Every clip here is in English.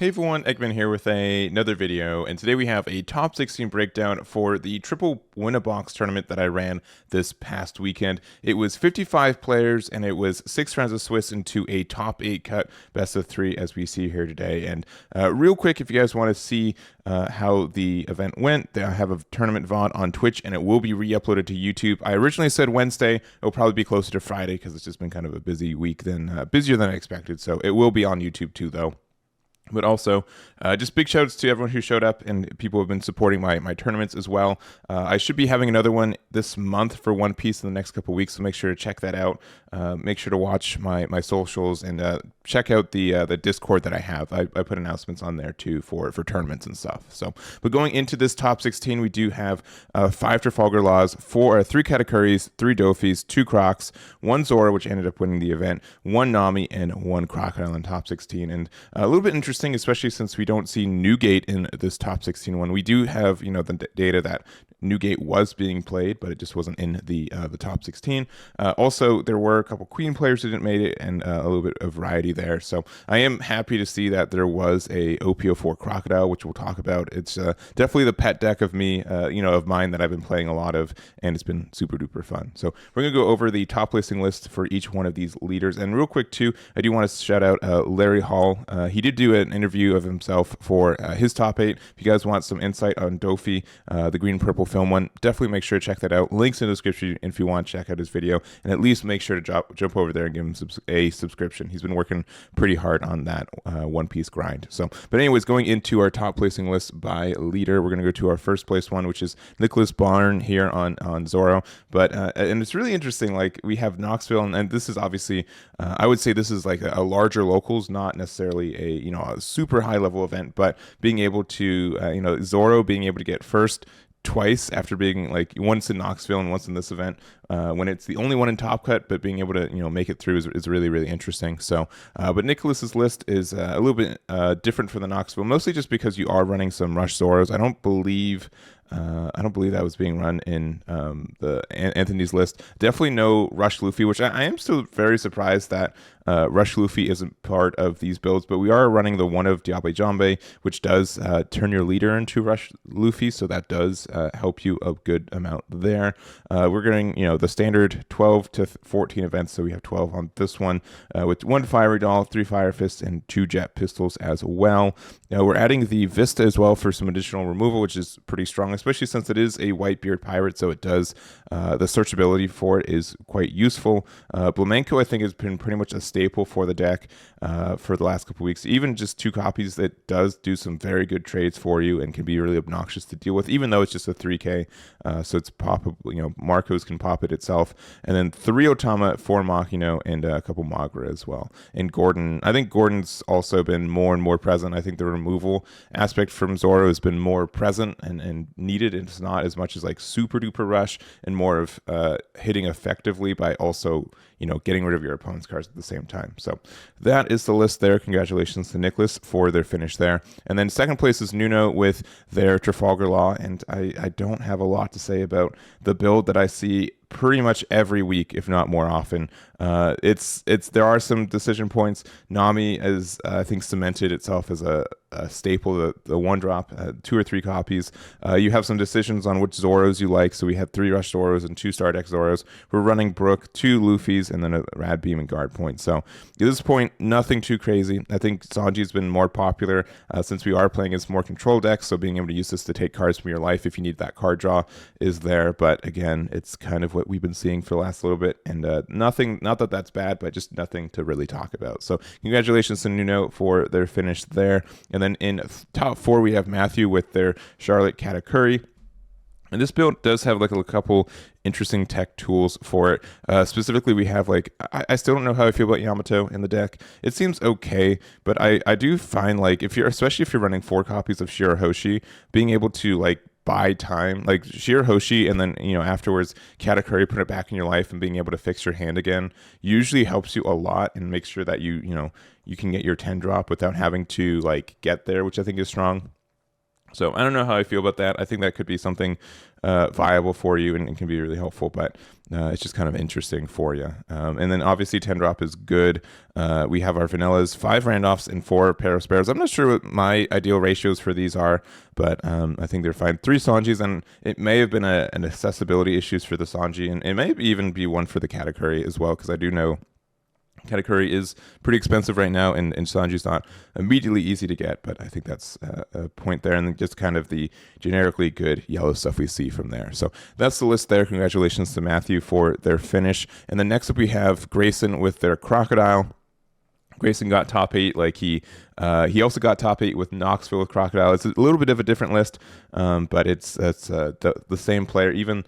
Hey everyone, Eggman here with another video, and today we have a top 16 breakdown for the triple win-a-box tournament that I ran this past weekend. It was 55 players, and it was 6 rounds of Swiss into a top 8 cut, best of 3 as we see here today. And real quick, if you guys want to see how the event went, I have a tournament VOD on Twitch, and it will be re-uploaded to YouTube. I originally said Wednesday. It'll probably be closer to Friday because it's just been kind of a busy week, busier than I expected. So it will be on YouTube too, though. But also, just big shouts to everyone who showed up and people who have been supporting my tournaments as well. I should be having another one this month for One Piece in the next couple of weeks, so make sure to check that out. Make sure to watch my socials and check out the Discord that I have. I put announcements on there too for tournaments and stuff. So, but going into this top 16, we do have 5 Trafalgar Laws, 3 Katakuris, 3 Dofis, 2 Crocs, 1 Zoro, which ended up winning the event, 1 Nami, and 1 Crocodile in top 16. And a little bit interesting, especially since we don't see Newgate in this top 16 one. We do have, the data that Newgate was being played, but it just wasn't in the top 16. Also, there were a couple Queen players who didn't make it, and a little bit of variety there. So I am happy to see that there was a OP04 Crocodile, which we'll talk about. It's definitely the pet deck of me, of mine that I've been playing a lot of, and it's been super duper fun. So we're gonna go over the top listing list for each one of these leaders. And real quick too, I do want to shout out Larry Hall. He did do an interview of himself for his top 8. If you guys want some insight on Dofi, the green purple film one, definitely make sure to check that out. Links in the description if you want to check out his video, and at least make sure to jump over there and give him a subscription. He's been working pretty hard on that One Piece grind. So, but anyways, going into our top placing list by leader, we're going to go to our first place one, which is Nicholas Barn here on Zoro. But and it's really interesting. Like, we have Knoxville, and this is obviously I would say this is like a larger locals, not necessarily a super high level event, but being able to Zoro being able to get first twice after being like once in Knoxville and once in this event, when it's the only one in Top Cut, but being able to make it through is really, really interesting. So but Nicholas's list is a little bit different from the Knoxville, mostly just because you are running some Rush Zoros. I don't believe that was being run in the Anthony's list. Definitely no Rush Luffy, which I am still very surprised that Rush Luffy isn't part of these builds, but we are running the one of Diabe Jambe, which does turn your leader into Rush Luffy, so that does help you a good amount there. We're getting, the standard 12 to 14 events, so we have 12 on this one, with 1 Fiery Doll, 3 Fire Fists, and 2 Jet Pistols as well. We're adding the Vista as well for some additional removal, which is pretty strong, especially since it is a Whitebeard pirate, so it does, the searchability for it is quite useful. Flamenco, I think, has been pretty much a staple for the deck for the last couple weeks. Even just 2 copies, that does do some very good trades for you and can be really obnoxious to deal with, even though it's just a 3k, so it's poppable. Marcos can pop it itself, and then 3 Otama, 4 Machino, and a couple Magra as well. And Gordon, I think Gordon's also been more and more present. I think the removal aspect from Zoro has been more present and needed. It's not as much as like super duper rush, and more of hitting effectively by also getting rid of your opponent's cards at the same time. So that is the list there. Congratulations to Nicholas for their finish there. And then second place is Nuno with their Trafalgar Law, and I don't have a lot to say about the build that I see pretty much every week, if not more often. There are some decision points. Nami has, I think, cemented itself as a staple, the 1-drop, 2 or 3 copies. You have some decisions on which Zoros you like. So we had 3 Rush Zoros and 2 Star Deck Zoros. We're running Brook, 2 Luffy's, and then a Rad Beam and Guard Point. So at this point, nothing too crazy. I think Sanji's been more popular since we are playing against more control decks. So being able to use this to take cards from your life if you need that card draw is there. But again, it's kind of what we've been seeing for the last little bit, and nothing, not that that's bad, but just nothing to really talk about. So congratulations to Nuno for their finish there. And then in top 4, we have Matthew with their Charlotte Katakuri. And this build does have like a couple interesting tech tools for it. Specifically, we have I still don't know how I feel about Yamato in the deck. It seems okay, but I do find especially if you're running 4 copies of Shirahoshi, being able to buy time, like Shirahoshi, and then afterwards Katakuri, put it back in your life, and being able to fix your hand again usually helps you a lot and makes sure that you can get your 10 drop without having to get there, which I think is strong. So I don't know how I feel about that. I think that could be something viable for you and can be really helpful, but it's just kind of interesting for you. And then obviously 10 drop is good. We have our vanillas, 5 Randoffs and 4 Parasparrows. I'm not sure what my ideal ratios for these are, but I think they're fine. 3 Sanjis, and it may have been an accessibility issues for the Sanji, and it may even be one for the Katakuri as well, because I do know Katakuri is pretty expensive right now, and Sanji's not immediately easy to get, but I think that's a point there, and just kind of the generically good yellow stuff we see from there. So that's the list there. Congratulations to Matthew for their finish. And then next up we have Greyson with their Crocodile. Greyson got top 8. Like he also got top 8 with Knoxville with Crocodile. It's a little bit of a different list, but it's the same player. Even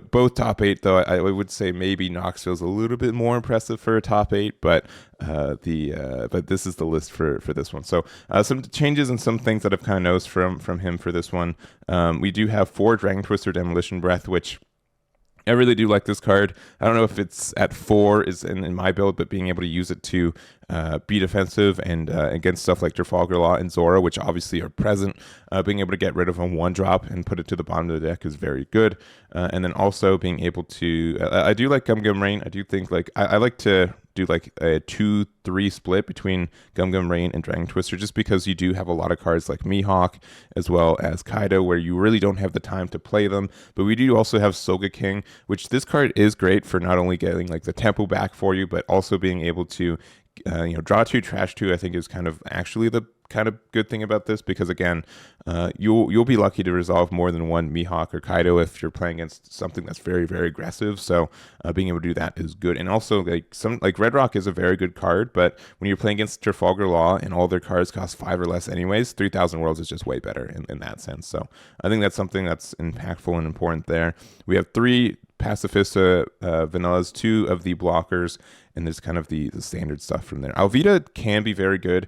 both top 8 though. I would say maybe Knoxville's a little bit more impressive for a top 8, but this is the list for this one. So some changes and some things that I've kind of noticed from him for this one. We do have 4 Dragon Twister Demolition Breath, which I really do like this card. I don't know if it's at 4 is in my build, but being able to use it to be defensive and against stuff like Trafalgar Law and Zoro, which obviously are present, being able to get rid of a 1-drop and put it to the bottom of the deck is very good. And then also being able to, I do like Gum Gum Rain. I do think I like to do like a 2-3 split between Gum Gum Rain and Dragon Twister, just because you do have a lot of cards like Mithak as well as Kaido where you really don't have the time to play them. But we do also have Soga King, which this card is great for not only getting like the tempo back for you, but also being able to draw 2, trash 2. I think is kind of actually the kind of good thing about this, because again, you'll be lucky to resolve more than one Mithak or Kaido if you're playing against something that's very, very aggressive. So being able to do that is good. And also like Red Rock is a very good card, but when you're playing against Trafalgar Law and all their cards cost 5 or less anyways, 3,000 Worlds is just way better in that sense. So I think that's something that's impactful and important there. We have 3 Pacifista vanillas, 2 of the blockers, and there's kind of the standard stuff from there. Alvida can be very good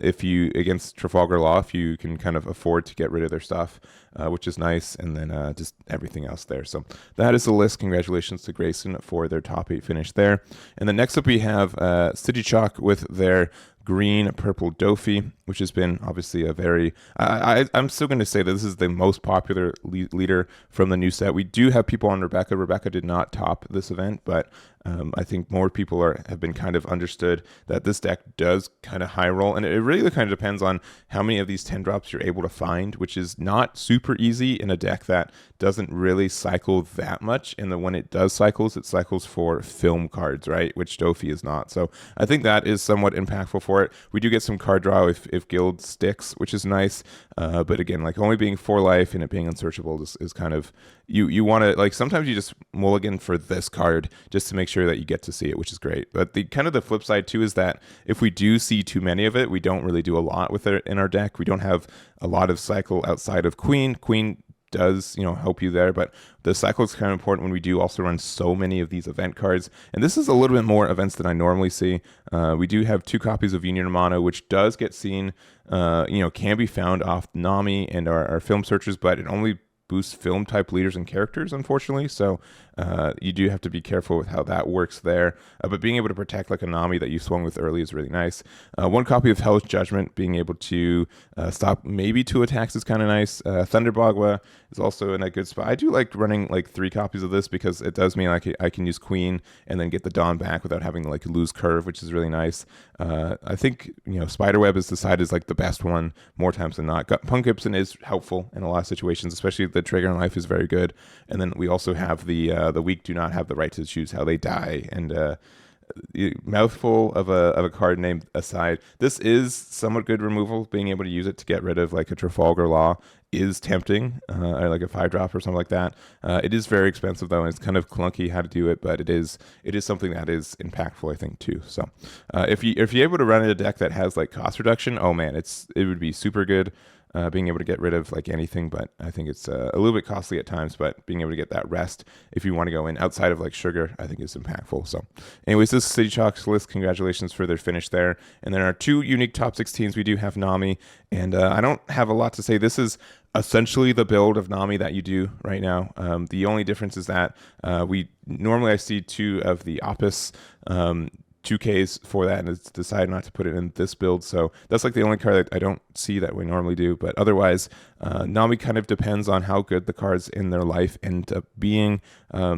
if you against Trafalgar Law, if you can kind of afford to get rid of their stuff, which is nice, and then just everything else there. So that is the list. Congratulations to Greyson for their top 8 finish there. And then next up we have Sitthichok with their green purple Dofi, which has been obviously a very I'm still going to say that this is the most popular leader from the new set. We do have people on Rebecca did not top this event, but I think more people have been kind of understood that this deck does kind of high roll, and it really kind of depends on how many of these 10 drops you're able to find, which is not super easy in a deck that doesn't really cycle that much. And when it does cycles, it cycles for film cards, right? Which Dofi is not. So I think that is somewhat impactful for it. We do get some card draw if Guild sticks, which is nice. But again, like only being 4 life and it being unsearchable is kind of, you want to, like, sometimes you just mulligan for this card just to make sure that you get to see it, which is great. But the kind of the flip side too is that if we do see too many of it, we don't really do a lot with it in our deck. We don't have a lot of cycle outside of Queen. Queen does help you there, but the cycle is kind of important when we do also run so many of these event cards, and this is a little bit more events than I normally see. We do have 2 copies of Union Mono, which does get seen, can be found off Nami and our film searchers, but it only boosts film type leaders and characters, unfortunately. So you do have to be careful with how that works there. But being able to protect like a Nami that you swung with early is really nice. 1 copy of Hell's Judgment, being able to stop maybe 2 attacks is kind of nice. Thunderbagua is also in a good spot. I do like running like 3 copies of this because it does mean I can use Queen and then get the Dawn back without having to like lose curve, which is really nice. I think Spiderweb is decided as like the best one more times than not. Punk Gibson is helpful in a lot of situations, especially the trigger in life is very good. And then we also have the weak do not have the right to choose how they die, and mouthful of a card named Aside. This is somewhat good removal. Being able to use it to get rid of like a Trafalgar Law is tempting, or like a 5-drop or something like that. It is very expensive though, and it's kind of clunky how to do it, but it is something that is impactful, I think, too. So if you're able to run a deck that has like cost reduction, oh man, it would be super good. Being able to get rid of like anything, but I think it's a little bit costly at times, but being able to get that rest if you want to go in outside of like Sugar, I think is impactful. So anyways, this is Sitthichok's list. Congratulations for their finish there. And then our 2 unique top 16s, we do have Nami, and I don't have a lot to say. This is essentially the build of Nami that you do right now. The only difference is that I see 2 of the Opus 2Ks for that, and it's decided not to put it in this build. So that's like the only card that I don't see that we normally do. But otherwise, Nami kind of depends on how good the cards in their life end up being,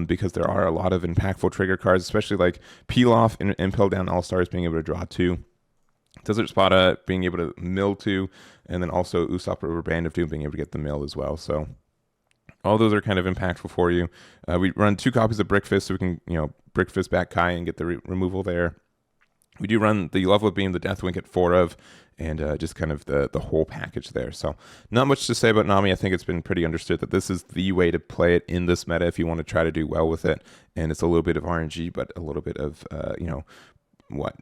because there are a lot of impactful trigger cards, especially like Peel Off and Impel Down All-Stars being able to draw 2. Desert Spada being able to mill 2, and then also Usopp River Band of Doom being able to get the mill as well. So all those are kind of impactful for you. We run 2 copies of Brick Fist so we can, Brick Fist back Kai and get the removal there. We do run the Level Up Beam, the Death Wink at 4 of, and just kind of the whole package there. So not much to say about Nami. I think it's been pretty understood that this is the way to play it in this meta if you want to try to do well with it. And it's a little bit of RNG, but a little bit of,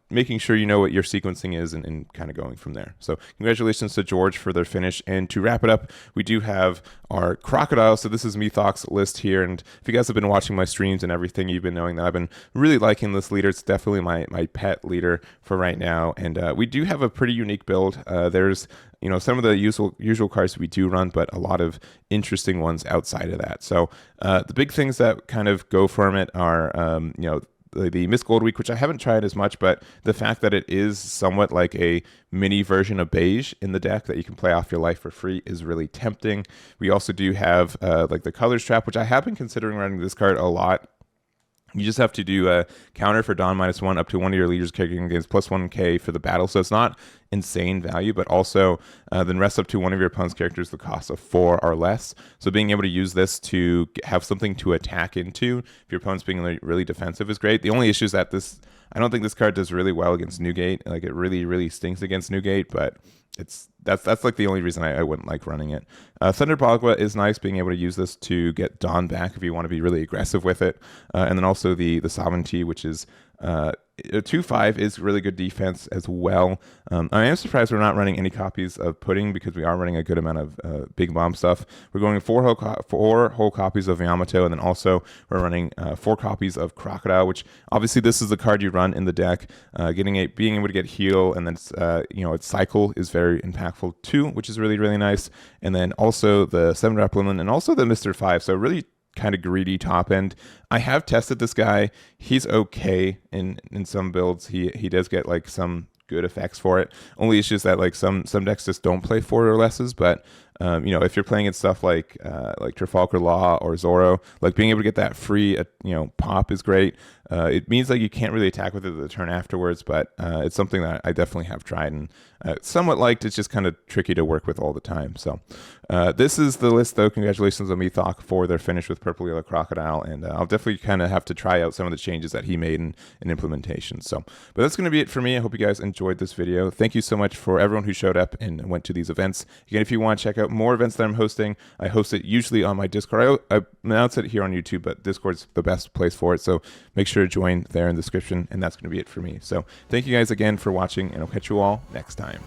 making sure you know what your sequencing is and kind of going from there. So congratulations to George for their finish. And to wrap it up, we do have our Crocodile. So this is Mithak's list here. And if you guys have been watching my streams and everything, you've been knowing that I've been really liking this leader. It's definitely my pet leader for right now. And we do have a pretty unique build. There's some of the usual cards we do run, but a lot of interesting ones outside of that. So the big things that kind of go from it are, the Miss Gold Week, which I haven't tried as much, but the fact that it is somewhat like a mini version of Beige in the deck that you can play off your life for free is really tempting. We also do have like the Colors Trap, which I have been considering running this card a lot. You just have to do a counter for Dawn -1 up to one of your leaders kicking against +1K for the battle. So it's not insane value, but also then rest up to one of your opponent's characters the cost of 4 or less. So being able to use this to have something to attack into if your opponent's being really defensive is great. The only issue is that I don't think this card does really well against Newgate. Like it really, really stinks against Newgate, but that's like the only reason I wouldn't like running it. Thunder Bagua is nice, being able to use this to get Dawn back if you want to be really aggressive with it. And then also the Sovereignty, which is 2/5 is really good defense as well. I am surprised we're not running any copies of Pudding because we are running a good amount of Big Bomb stuff. We're going 4 whole copies of Yamato, and then also we're running 4 copies of Crocodile, which obviously this is the card you run in the deck. Being able to get heal, and then its cycle is very impactful too, which is really, really nice. And then also the 7-drop Limlin and also the Mr. 5. So really kind of greedy top end. I have tested this guy. He's okay in some builds. He does get like some good effects for it. Only issue is that like some decks just don't play 4 or lesses, but if you're playing in stuff like Trafalgar Law or Zoro, like being able to get that free pop is great. It means like you can't really attack with it the turn afterwards, but it's something that I definitely have tried and somewhat liked. It's just kind of tricky to work with all the time. So this is the list though. Congratulations on Mithak for their finish with Purple Yellow Crocodile, and I'll definitely kind of have to try out some of the changes that he made in implementation. So, but that's going to be it for me. I hope you guys enjoyed this video. Thank you so much for everyone who showed up and went to these events. Again, if you want to check out more events that I'm hosting, I host it usually on my Discord. I announce it here on YouTube, but Discord's the best place for it. So make sure to join there in the description, and that's going to be it for me. So thank you guys again for watching, and I'll catch you all next time.